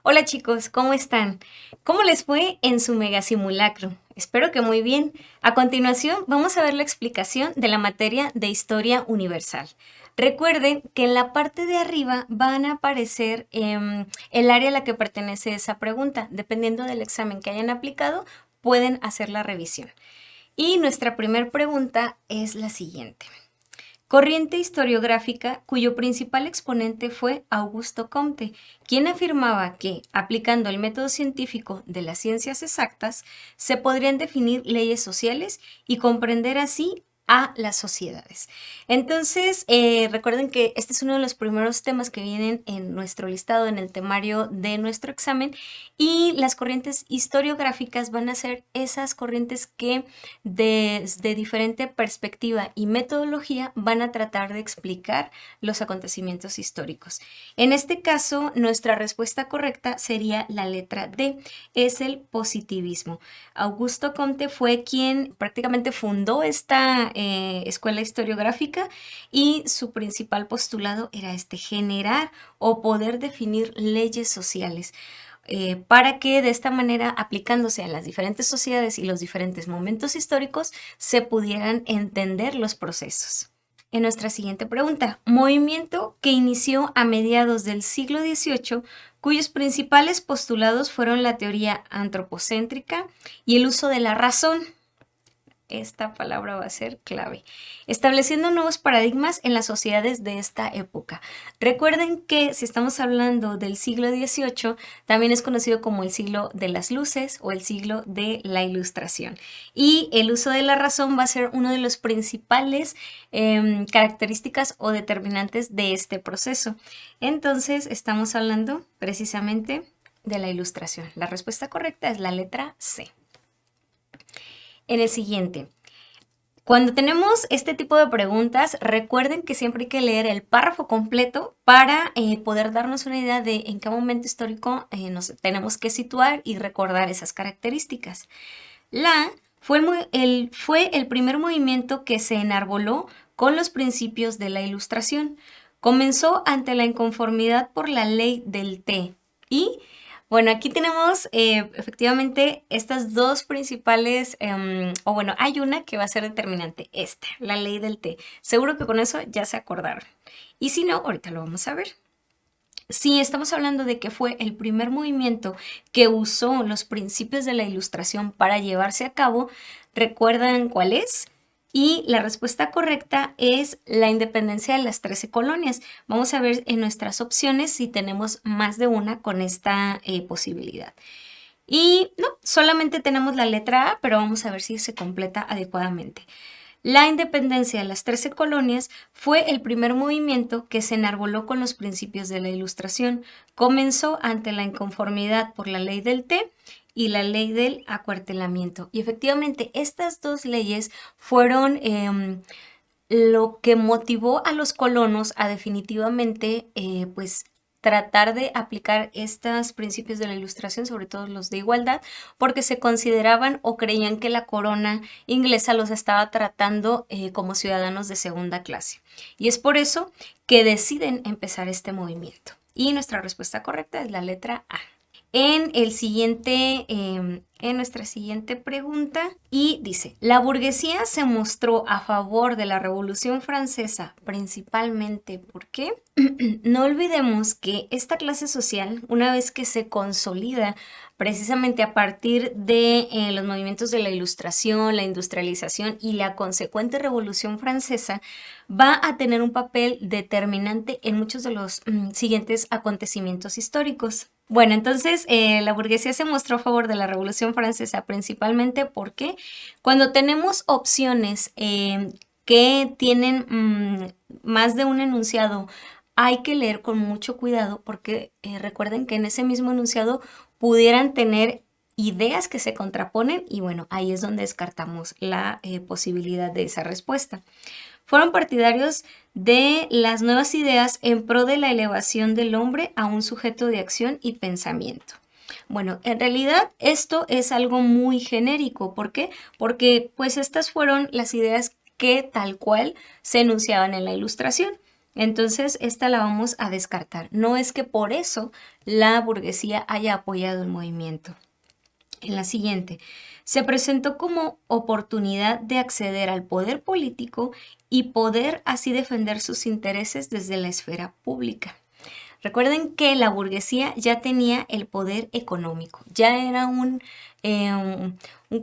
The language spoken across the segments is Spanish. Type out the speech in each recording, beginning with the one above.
Hola chicos, ¿cómo están? ¿Cómo les fue en su mega simulacro? Espero que muy bien. A continuación vamos a ver la explicación de la materia de Historia Universal. Recuerden que en la parte de arriba van a aparecer el área a la que pertenece esa pregunta. Dependiendo del examen que hayan aplicado, pueden hacer la revisión. Y nuestra primera pregunta es la siguiente. Corriente historiográfica cuyo principal exponente fue Augusto Comte, quien afirmaba que, aplicando el método científico de las ciencias exactas, se podrían definir leyes sociales y comprender así a las sociedades. Entonces, recuerden que este es uno de los primeros temas que vienen en nuestro listado, en el temario de nuestro examen, y las corrientes historiográficas van a ser esas corrientes que desde diferente perspectiva y metodología van a tratar de explicar los acontecimientos históricos. En este caso, nuestra respuesta correcta sería la letra D, es el positivismo. Augusto Comte fue quien prácticamente fundó esta escuela historiográfica y su principal postulado era generar o poder definir leyes sociales. Para que de esta manera, aplicándose a las diferentes sociedades y los diferentes momentos históricos, se pudieran entender los procesos. En nuestra siguiente pregunta, movimiento que inició a mediados del siglo XVIII, cuyos principales postulados fueron la teoría antropocéntrica y el uso de la razón. Esta palabra va a ser clave. Estableciendo nuevos paradigmas en las sociedades de esta época. Recuerden que si estamos hablando del siglo XVIII, también es conocido como el siglo de las luces o el siglo de la ilustración. Y el uso de la razón va a ser uno de los principales características o determinantes de este proceso. Entonces, estamos hablando precisamente de la ilustración. La respuesta correcta es la letra C. En el siguiente, cuando tenemos este tipo de preguntas, recuerden que siempre hay que leer el párrafo completo para poder darnos una idea de en qué momento histórico nos tenemos que situar y recordar esas características. La fue el primer movimiento que se enarboló con los principios de la Ilustración. Comenzó ante la inconformidad por la ley del té y bueno, aquí tenemos efectivamente estas dos principales, o bueno, hay una que va a ser determinante, esta, la ley del té. Seguro que con eso ya se acordaron. Y si no, ahorita lo vamos a ver. Si estamos hablando de que fue el primer movimiento que usó los principios de la Ilustración para llevarse a cabo, ¿recuerdan cuál es? Y la respuesta correcta es la independencia de las 13 colonias. Vamos a ver en nuestras opciones si tenemos más de una con esta posibilidad. Y no, solamente tenemos la letra A, pero vamos a ver si se completa adecuadamente. La independencia de las 13 colonias fue el primer movimiento que se enarboló con los principios de la Ilustración. Comenzó ante la inconformidad por la ley del té y la ley del acuartelamiento. Y efectivamente, estas dos leyes fueron lo que motivó a los colonos a definitivamente, pues, tratar de aplicar estos principios de la Ilustración, sobre todo los de igualdad, porque se consideraban o creían que la corona inglesa los estaba tratando como ciudadanos de segunda clase. Y es por eso que deciden empezar este movimiento. Y nuestra respuesta correcta es la letra A. En nuestra siguiente pregunta, y dice, la burguesía se mostró a favor de la Revolución Francesa principalmente porque no olvidemos que esta clase social, una vez que se consolida precisamente a partir de los movimientos de la Ilustración, la industrialización y la consecuente Revolución Francesa, va a tener un papel determinante en muchos de los siguientes acontecimientos históricos. Bueno, entonces la burguesía se mostró a favor de la Revolución Francesa principalmente porque cuando tenemos opciones que tienen más de un enunciado, hay que leer con mucho cuidado porque recuerden que en ese mismo enunciado pudieran tener ideas que se contraponen y bueno, ahí es donde descartamos la posibilidad de esa respuesta. Fueron partidarios de las nuevas ideas en pro de la elevación del hombre a un sujeto de acción y pensamiento. Bueno, en realidad esto es algo muy genérico. ¿Por qué? Porque pues estas fueron las ideas que tal cual se enunciaban en la Ilustración. Entonces, esta la vamos a descartar. No es que por eso la burguesía haya apoyado el movimiento. En la siguiente, se presentó como oportunidad de acceder al poder político y poder así defender sus intereses desde la esfera pública. Recuerden que la burguesía ya tenía el poder económico, ya era un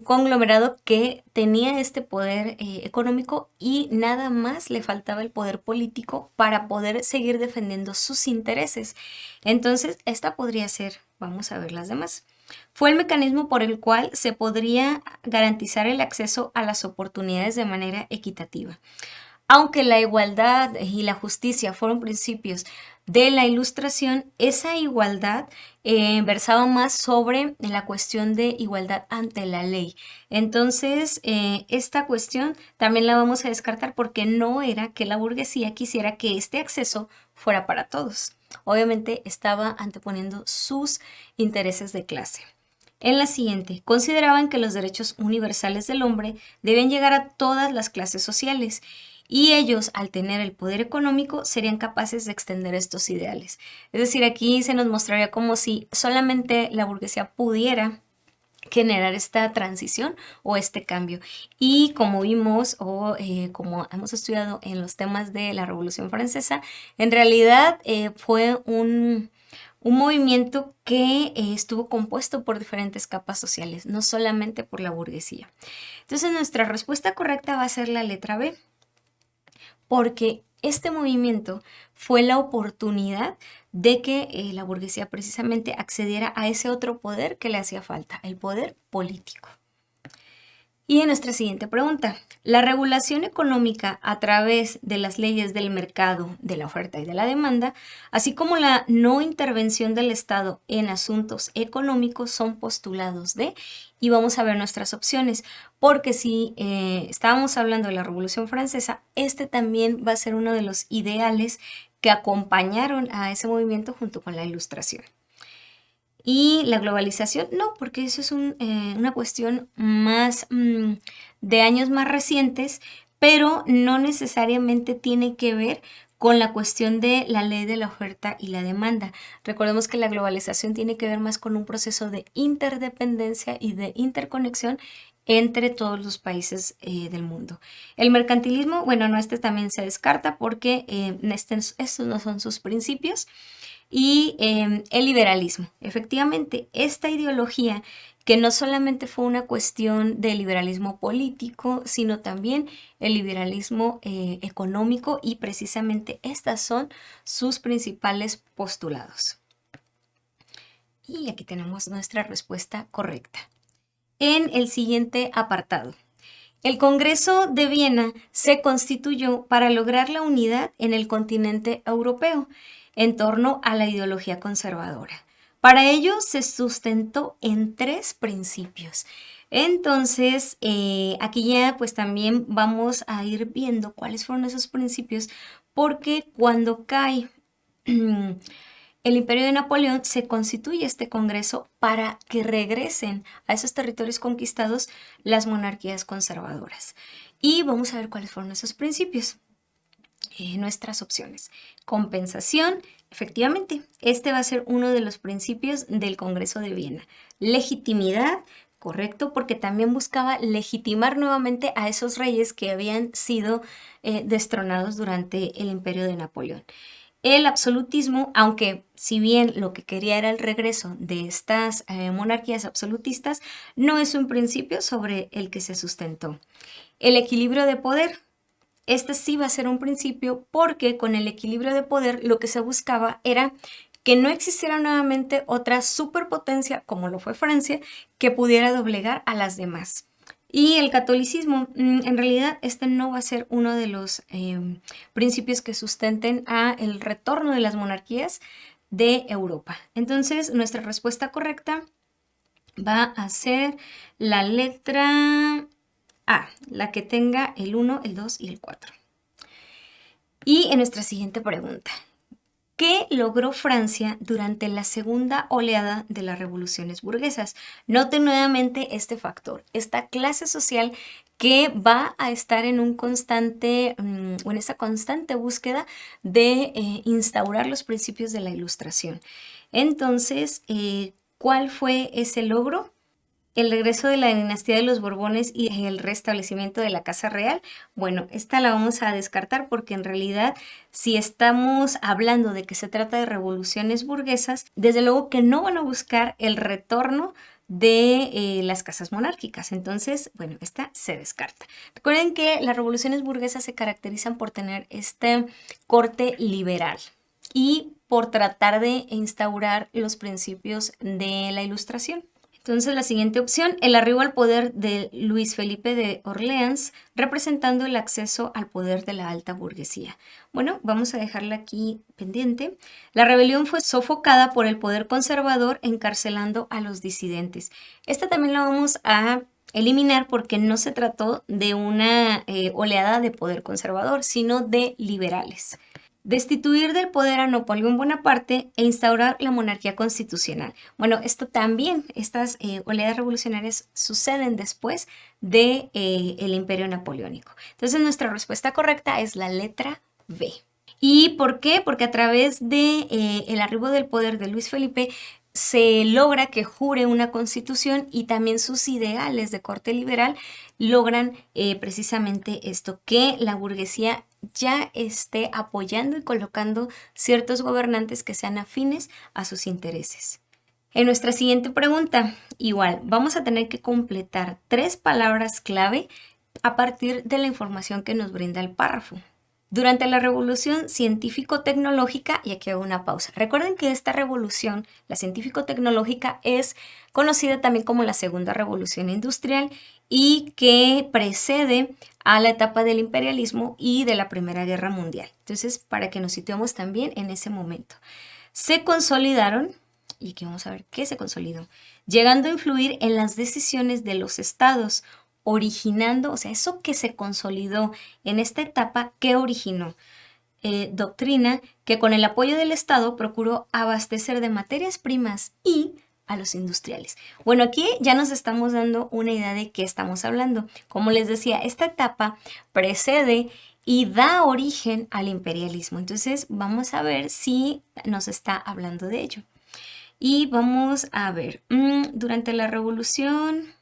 conglomerado que tenía este poder económico y nada más le faltaba el poder político para poder seguir defendiendo sus intereses. Entonces, esta podría ser, vamos a ver las demás. Fue el mecanismo por el cual se podría garantizar el acceso a las oportunidades de manera equitativa. Aunque la igualdad y la justicia fueron principios de la Ilustración, esa igualdad versaba más sobre la cuestión de igualdad ante la ley. Entonces, esta cuestión también la vamos a descartar porque no era que la burguesía quisiera que este acceso fuera para todos. Obviamente estaba anteponiendo sus intereses de clase. En la siguiente, consideraban que los derechos universales del hombre deben llegar a todas las clases sociales y ellos, al tener el poder económico, serían capaces de extender estos ideales. Es decir, aquí se nos mostraría como si solamente la burguesía pudiera generar esta transición o este cambio. Y como vimos o como hemos estudiado en los temas de la Revolución Francesa, en realidad fue un movimiento que estuvo compuesto por diferentes capas sociales, no solamente por la burguesía. Entonces nuestra respuesta correcta va a ser la letra B, porque este movimiento fue la oportunidad de que la burguesía precisamente accediera a ese otro poder que le hacía falta, el poder político. Y en nuestra siguiente pregunta, la regulación económica a través de las leyes del mercado, de la oferta y de la demanda, así como la no intervención del Estado en asuntos económicos son postulados de, y vamos a ver nuestras opciones, porque si estábamos hablando de la Revolución Francesa, este también va a ser uno de los ideales que acompañaron a ese movimiento junto con la Ilustración. Y la globalización, no, porque eso es una cuestión más de años más recientes, pero no necesariamente tiene que ver con la cuestión de la ley de la oferta y la demanda. Recordemos que la globalización tiene que ver más con un proceso de interdependencia y de interconexión entre todos los países del mundo. El mercantilismo, bueno, no, este también se descarta porque estos no son sus principios. Y el liberalismo. Efectivamente, esta ideología que no solamente fue una cuestión de liberalismo político, sino también el liberalismo económico, y precisamente estas son sus principales postulados. Y aquí tenemos nuestra respuesta correcta. En el siguiente apartado, el Congreso de Viena se constituyó para lograr la unidad en el continente europeo en torno a la ideología conservadora. Para ello se sustentó en 3 principios. Entonces, aquí ya pues también vamos a ir viendo cuáles fueron esos principios, porque cuando cae el Imperio de Napoleón, se constituye este Congreso para que regresen a esos territorios conquistados las monarquías conservadoras. Y vamos a ver cuáles fueron esos principios. Nuestras opciones. Compensación, efectivamente, este va a ser uno de los principios del Congreso de Viena. Legitimidad, correcto, porque también buscaba legitimar nuevamente a esos reyes que habían sido destronados durante el Imperio de Napoleón. El absolutismo, aunque si bien lo que quería era el regreso de estas monarquías absolutistas, no es un principio sobre el que se sustentó. El equilibrio de poder, este sí va a ser un principio porque con el equilibrio de poder lo que se buscaba era que no existiera nuevamente otra superpotencia, como lo fue Francia, que pudiera doblegar a las demás. Y el catolicismo, en realidad este no va a ser uno de los principios que sustenten a el retorno de las monarquías de Europa. Entonces, nuestra respuesta correcta va a ser la letra A, la que tenga el 1, el 2 y el 4. Y en nuestra siguiente pregunta, ¿Qué logró Francia durante la segunda oleada de las revoluciones burguesas? Noten nuevamente este factor, esta clase social que va a estar en un constante, o en esa constante búsqueda de instaurar los principios de la Ilustración. Entonces, ¿cuál fue ese logro? El regreso de la dinastía de los Borbones y el restablecimiento de la Casa Real. Bueno, esta la vamos a descartar porque en realidad si estamos hablando de que se trata de revoluciones burguesas, desde luego que no van a buscar el retorno de las casas monárquicas. Entonces, bueno, esta se descarta. Recuerden que las revoluciones burguesas se caracterizan por tener este corte liberal y por tratar de instaurar los principios de la Ilustración. Entonces, la siguiente opción, el arribo al poder de Luis Felipe de Orleans, representando el acceso al poder de la alta burguesía. Bueno, vamos a dejarla aquí pendiente. La rebelión fue sofocada por el poder conservador, encarcelando a los disidentes. Esta también la vamos a eliminar porque no se trató de una oleada de poder conservador, sino de liberales. Destituir del poder a Napoleón Bonaparte e instaurar la monarquía constitucional. Bueno, esto también, estas oleadas revolucionarias suceden después de, el Imperio Napoleónico. Entonces, nuestra respuesta correcta es la letra B. ¿Y por qué? Porque a través de el arribo del poder de Luis Felipe se logra que jure una constitución y también sus ideales de corte liberal logran precisamente esto, que la burguesía ya esté apoyando y colocando ciertos gobernantes que sean afines a sus intereses. En nuestra siguiente pregunta, igual, vamos a tener que completar 3 palabras clave a partir de la información que nos brinda el párrafo. Durante la revolución científico-tecnológica, y aquí hago una pausa. Recuerden que esta revolución, la científico-tecnológica, es conocida también como la segunda revolución industrial y que precede a la etapa del imperialismo y de la Primera Guerra Mundial. Entonces, para que nos situemos también en ese momento. Se consolidaron, y aquí vamos a ver qué se consolidó, llegando a influir en las decisiones de los estados, originando, o sea, eso que se consolidó en esta etapa, ¿qué originó? Doctrina que con el apoyo del Estado procuró abastecer de materias primas y a los industriales. Bueno, aquí ya nos estamos dando una idea de qué estamos hablando. Como les decía, esta etapa precede y da origen al imperialismo. Entonces, vamos a ver si nos está hablando de ello. Y vamos a ver, durante la revolución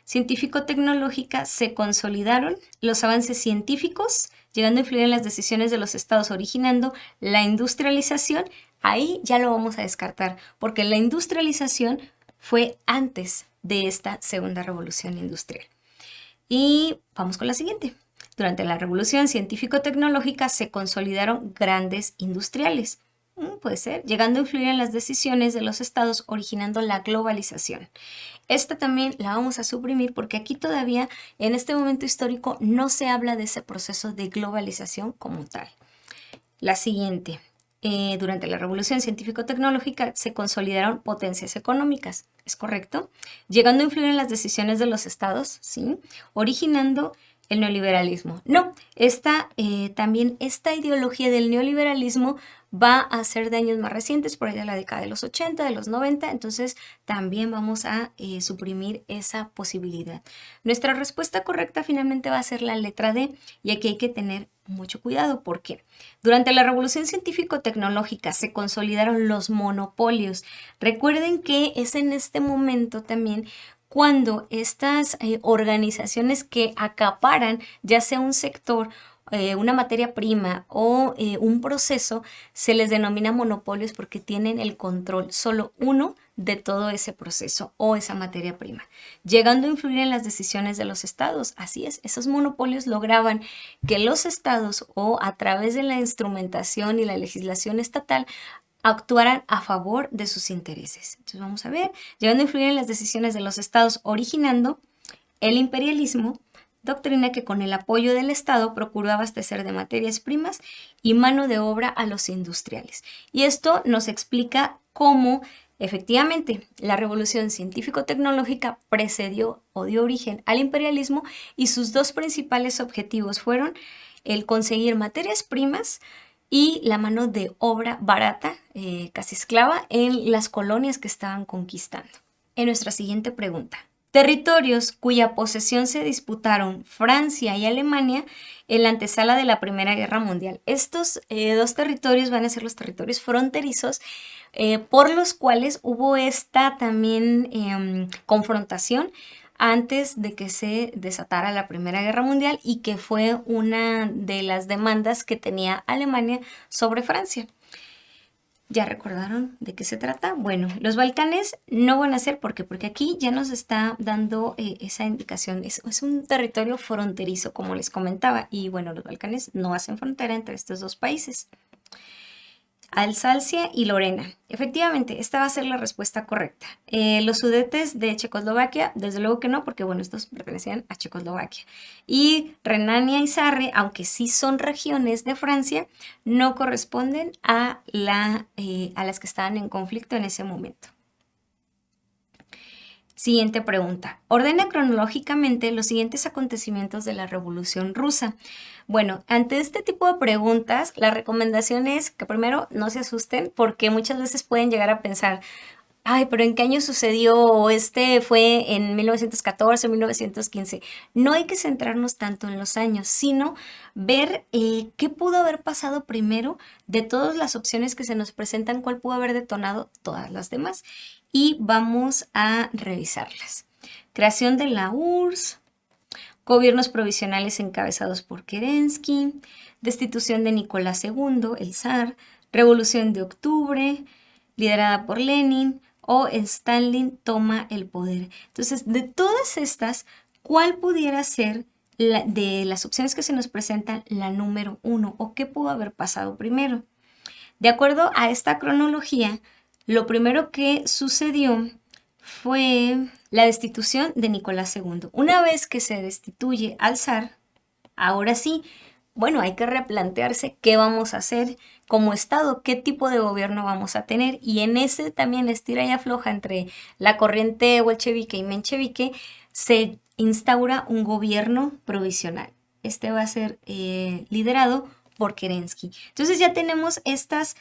científico-tecnológica se consolidaron los avances científicos, llegando a influir en las decisiones de los estados, originando la industrialización. Ahí ya lo vamos a descartar, porque la industrialización fue antes de esta segunda revolución industrial. Y vamos con la siguiente. Durante la revolución científico-tecnológica se consolidaron grandes industriales. Puede ser, llegando a influir en las decisiones de los estados, originando la globalización. Esta también la vamos a suprimir porque aquí todavía en este momento histórico no se habla de ese proceso de globalización como tal. La siguiente, durante la revolución científico-tecnológica se consolidaron potencias económicas, ¿es correcto? Llegando a influir en las decisiones de los estados, ¿sí? Originando el neoliberalismo. No, también esta ideología del neoliberalismo va a ser de años más recientes, por ahí de la década de los 80, de los 90, entonces también vamos a suprimir esa posibilidad. Nuestra respuesta correcta finalmente va a ser la letra D, y aquí hay que tener mucho cuidado porque durante la revolución científico-tecnológica se consolidaron los monopolios. Recuerden que es en este momento también cuando estas organizaciones que acaparan ya sea un sector, una materia prima o un proceso, se les denomina monopolios porque tienen el control solo uno de todo ese proceso o esa materia prima, llegando a influir en las decisiones de los estados. Así es, esos monopolios lograban que los estados o a través de la instrumentación y la legislación estatal actuaran a favor de sus intereses. Entonces vamos a ver, llegando a influir en las decisiones de los estados, originando el imperialismo, doctrina que con el apoyo del Estado procuró abastecer de materias primas y mano de obra a los industriales. Y esto nos explica cómo efectivamente la revolución científico-tecnológica precedió o dio origen al imperialismo y sus dos principales objetivos fueron el conseguir materias primas y la mano de obra barata, casi esclava, en las colonias que estaban conquistando. En nuestra siguiente pregunta, territorios cuya posesión se disputaron Francia y Alemania en la antesala de la Primera Guerra Mundial. Estos dos territorios van a ser los territorios fronterizos por los cuales hubo esta también confrontación antes de que se desatara la Primera Guerra Mundial y que fue una de las demandas que tenía Alemania sobre Francia. ¿Ya recordaron de qué se trata? Bueno, los Balcanes no van a ser, ¿por qué? Porque aquí ya nos está dando esa indicación. Es un territorio fronterizo, como les comentaba, y bueno, los Balcanes no hacen frontera entre estos dos países. Alsacia y Lorena. Efectivamente, esta va a ser la respuesta correcta. Los Sudetes de Checoslovaquia, desde luego que no, porque bueno, estos pertenecían a Checoslovaquia. Y Renania y Sarre, aunque sí son regiones de Francia, no corresponden a las que estaban en conflicto en ese momento. Siguiente pregunta. Ordena cronológicamente los siguientes acontecimientos de la Revolución Rusa. Bueno, ante este tipo de preguntas, la recomendación es que primero no se asusten porque muchas veces pueden llegar a pensar, ay, pero ¿en qué año sucedió? O este fue en 1914, 1915. No hay que centrarnos tanto en los años, sino ver qué pudo haber pasado primero de todas las opciones que se nos presentan, cuál pudo haber detonado todas las demás. Y vamos a revisarlas. Creación de la URSS, gobiernos provisionales encabezados por Kerensky, destitución de Nicolás II, el zar, Revolución de Octubre, liderada por Lenin, o Stalin toma el poder. Entonces, de todas estas, ¿cuál pudiera ser de las opciones que se nos presentan la número 1? ¿O qué pudo haber pasado primero? De acuerdo a esta cronología, lo primero que sucedió fue la destitución de Nicolás II. Una vez que se destituye al zar, ahora sí, bueno, hay que replantearse qué vamos a hacer como Estado, qué tipo de gobierno vamos a tener. Y en ese también estira y afloja entre la corriente bolchevique y menchevique, se instaura un gobierno provisional. Este va a ser liderado por Kerensky. Entonces ya tenemos estas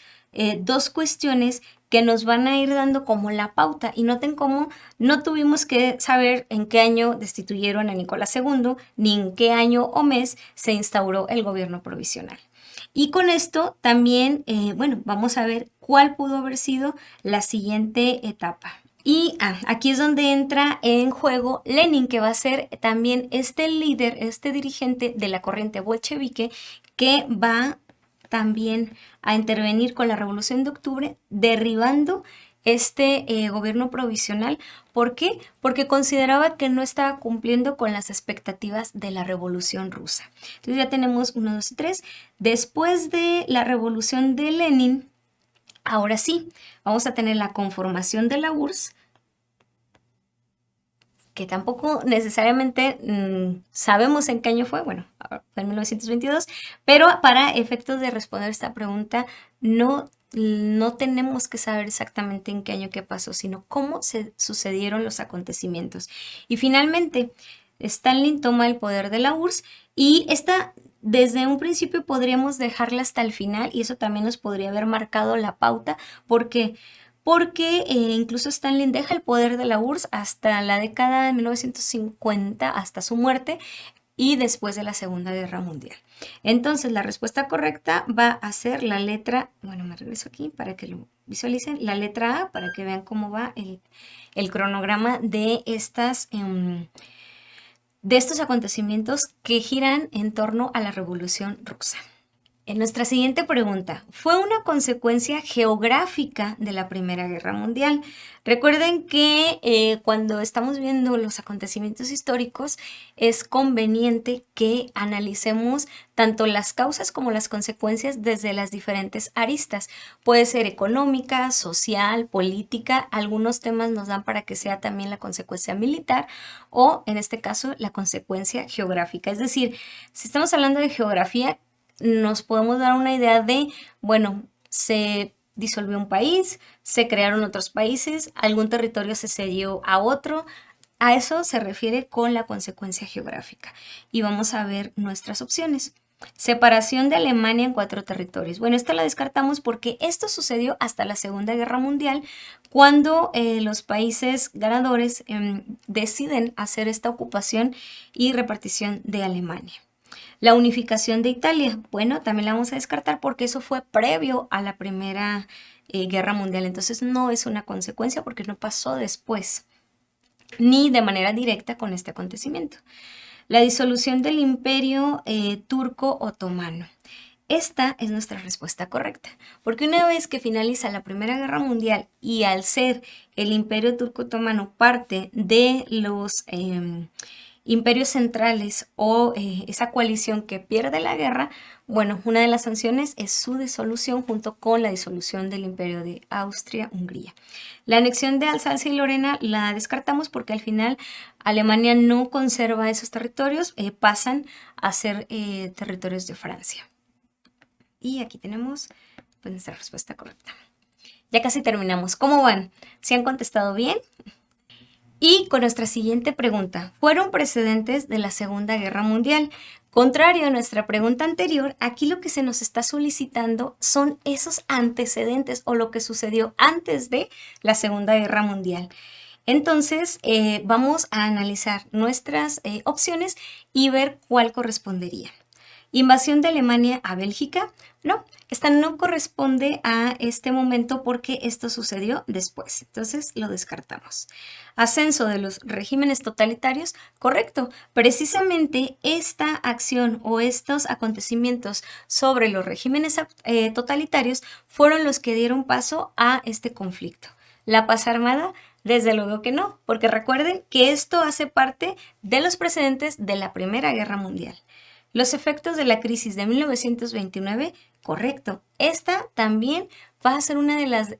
dos cuestiones que nos van a ir dando como la pauta. Y noten cómo no tuvimos que saber en qué año destituyeron a Nicolás II, ni en qué año o mes se instauró el gobierno provisional. Y con esto también, bueno, vamos a ver cuál pudo haber sido la siguiente etapa. Y aquí es donde entra en juego Lenin, que va a ser también este líder, este dirigente de la corriente bolchevique, que va también a intervenir con la Revolución de Octubre, derribando este gobierno provisional. ¿Por qué? Porque consideraba que no estaba cumpliendo con las expectativas de la Revolución Rusa. Entonces ya tenemos 1, 2 y 3. Después de la Revolución de Lenin, ahora sí, vamos a tener la conformación de la URSS, que tampoco necesariamente sabemos en qué año fue, bueno, fue en 1922, pero para efectos de responder esta pregunta no tenemos que saber exactamente en qué año qué pasó, sino cómo se sucedieron los acontecimientos. Y finalmente, Stalin toma el poder de la URSS y esta desde un principio podríamos dejarla hasta el final y eso también nos podría haber marcado la pauta. ¿Por qué? Porque incluso Stalin deja el poder de la URSS hasta la década de 1950, hasta su muerte y después de la Segunda Guerra Mundial. Entonces, la respuesta correcta va a ser la letra, bueno, me regreso aquí para que lo visualicen, la letra A, para que vean cómo va el cronograma de estos acontecimientos que giran en torno a la Revolución Rusa. En nuestra siguiente pregunta, ¿fue una consecuencia geográfica de la Primera Guerra Mundial? Recuerden que cuando estamos viendo los acontecimientos históricos es conveniente que analicemos tanto las causas como las consecuencias desde las diferentes aristas. Puede ser económica, social, política, algunos temas nos dan para que sea también la consecuencia militar o en este caso la consecuencia geográfica. Es decir, si estamos hablando de geografía, nos podemos dar una idea de, bueno, se disolvió un país, se crearon otros países, algún territorio se cedió a otro. A eso se refiere con la consecuencia geográfica. Y vamos a ver nuestras opciones. Separación de Alemania en 4 territorios. Bueno, esta la descartamos porque esto sucedió hasta la Segunda Guerra Mundial, cuando los países ganadores deciden hacer esta ocupación y repartición de Alemania. La unificación de Italia, bueno, también la vamos a descartar porque eso fue previo a la Primera Guerra Mundial, entonces no es una consecuencia porque no pasó después, ni de manera directa con este acontecimiento. La disolución del Imperio Turco Otomano. Esta es nuestra respuesta correcta, porque una vez que finaliza la Primera Guerra Mundial y al ser el Imperio Turco Otomano parte de los imperios centrales o esa coalición que pierde la guerra, bueno, una de las sanciones es su disolución junto con la disolución del Imperio de Austria-Hungría. La anexión de Alsacia y Lorena la descartamos porque al final Alemania no conserva esos territorios, pasan a ser territorios de Francia. Y aquí tenemos pues, nuestra respuesta correcta. Ya casi terminamos. ¿Cómo van? ¿Se han contestado bien? Y con nuestra siguiente pregunta, ¿fueron precedentes de la Segunda Guerra Mundial? Contrario a nuestra pregunta anterior, aquí lo que se nos está solicitando son esos antecedentes o lo que sucedió antes de la Segunda Guerra Mundial. Entonces, vamos a analizar nuestras opciones y ver cuál correspondería. Invasión de Alemania a Bélgica, no, esta no corresponde a este momento porque esto sucedió después, entonces lo descartamos. Ascenso de los regímenes totalitarios, correcto, precisamente esta acción o estos acontecimientos sobre los regímenes totalitarios fueron los que dieron paso a este conflicto. La paz armada, desde luego que no, porque recuerden que esto hace parte de los precedentes de la Primera Guerra Mundial. Los efectos de la crisis de 1929, correcto. Esta también va a ser una de las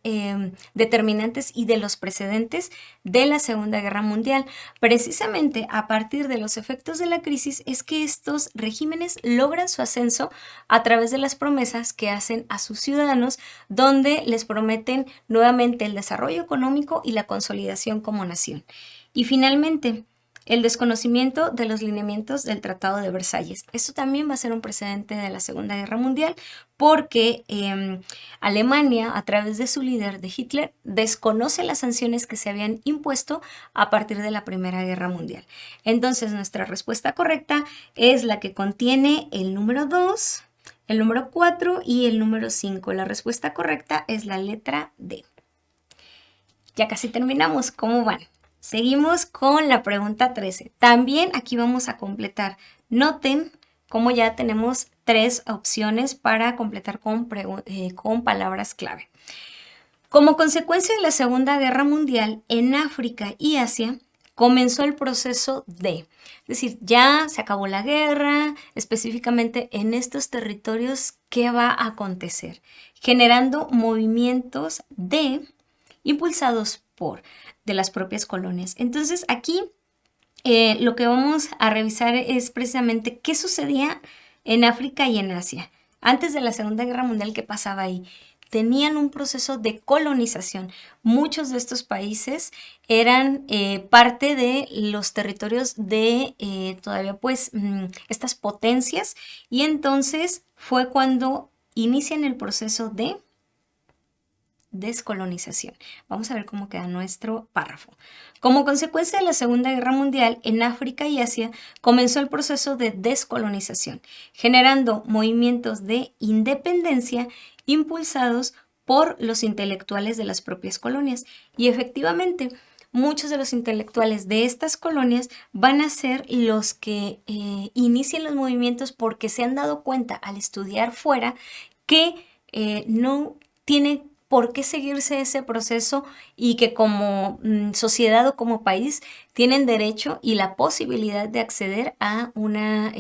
determinantes y de los precedentes de la Segunda Guerra Mundial. Precisamente a partir de los efectos de la crisis es que estos regímenes logran su ascenso a través de las promesas que hacen a sus ciudadanos, donde les prometen nuevamente el desarrollo económico y la consolidación como nación. Y finalmente, el desconocimiento de los lineamientos del Tratado de Versalles. Esto también va a ser un precedente de la Segunda Guerra Mundial porque Alemania, a través de su líder, de Hitler, desconoce las sanciones que se habían impuesto a partir de la Primera Guerra Mundial. Entonces, nuestra respuesta correcta es la que contiene el número 2, el número 4 y el número 5. La respuesta correcta es la letra D. Ya casi terminamos. ¿Cómo van? Seguimos con la pregunta 13. También aquí vamos a completar. Noten cómo ya tenemos 3 opciones para completar con palabras clave. Como consecuencia de la Segunda Guerra Mundial, en África y Asia comenzó el proceso es decir, ya se acabó la guerra, específicamente en estos territorios, ¿qué va a acontecer? Generando movimientos impulsados de las propias colonias. Entonces aquí lo que vamos a revisar es precisamente qué sucedía en África y en Asia. Antes de la Segunda Guerra Mundial, ¿qué pasaba ahí? Tenían un proceso de colonización. Muchos de estos países eran parte de los territorios de todavía pues estas potencias y entonces fue cuando inician el proceso de descolonización. Vamos a ver cómo queda nuestro párrafo. Como consecuencia de la Segunda Guerra Mundial, en África y Asia comenzó el proceso de descolonización, generando movimientos de independencia impulsados por los intelectuales de las propias colonias. Y efectivamente, muchos de los intelectuales de estas colonias van a ser los que inicien los movimientos porque se han dado cuenta al estudiar fuera que no tiene por qué seguirse ese proceso y que como sociedad o como país tienen derecho y la posibilidad de acceder a una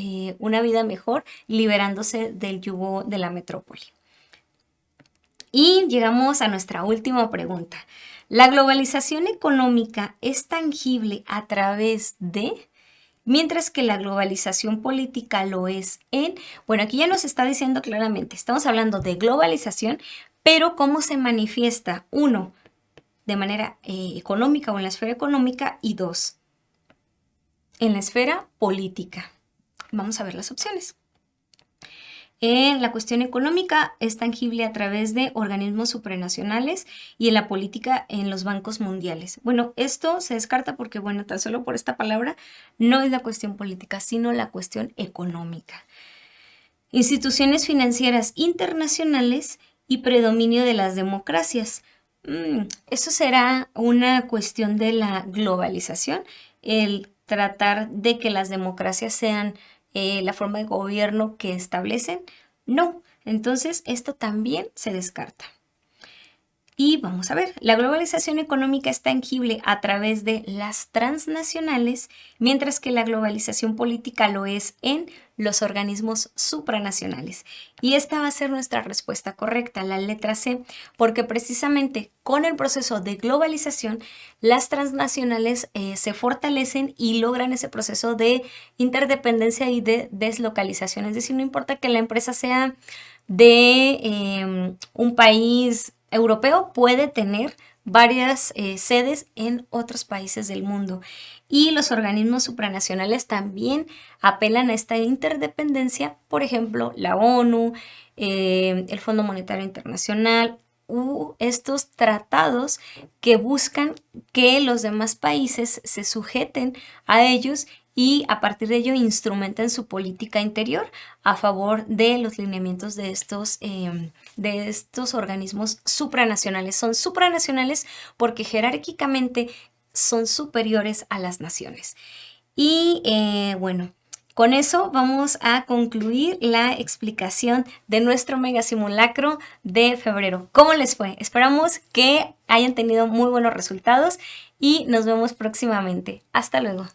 vida mejor liberándose del yugo de la metrópoli. Y llegamos a nuestra última pregunta. ¿La globalización económica es tangible a través de...? Mientras que la globalización política lo es bueno, aquí ya nos está diciendo claramente, estamos hablando de globalización, pero ¿cómo se manifiesta? 1, de manera económica o en la esfera económica y 2, en la esfera política. Vamos a ver las opciones. En la cuestión económica es tangible a través de organismos supranacionales y en la política en los bancos mundiales. Bueno, esto se descarta porque, bueno, tan solo por esta palabra no es la cuestión política, sino la cuestión económica. Instituciones financieras internacionales y predominio de las democracias. Eso será una cuestión de la globalización, el tratar de que las democracias sean la forma de gobierno que establecen. No, entonces esto también se descarta. Y vamos a ver, la globalización económica es tangible a través de las transnacionales, mientras que la globalización política lo es en los organismos supranacionales. Y esta va a ser nuestra respuesta correcta, la letra C, porque precisamente con el proceso de globalización, las transnacionales se fortalecen y logran ese proceso de interdependencia y de deslocalización. Es decir, no importa que la empresa sea de un país europeo, puede tener varias sedes en otros países del mundo. Y los organismos supranacionales también apelan a esta interdependencia, por ejemplo, la ONU, el Fondo Monetario Internacional, u estos tratados que buscan que los demás países se sujeten a ellos y a partir de ello instrumenten su política interior a favor de los lineamientos de estos organismos supranacionales. Son supranacionales porque jerárquicamente son superiores a las naciones. Y bueno, con eso vamos a concluir la explicación de nuestro mega simulacro de febrero. ¿Cómo les fue? Esperamos que hayan tenido muy buenos resultados y nos vemos próximamente. Hasta luego.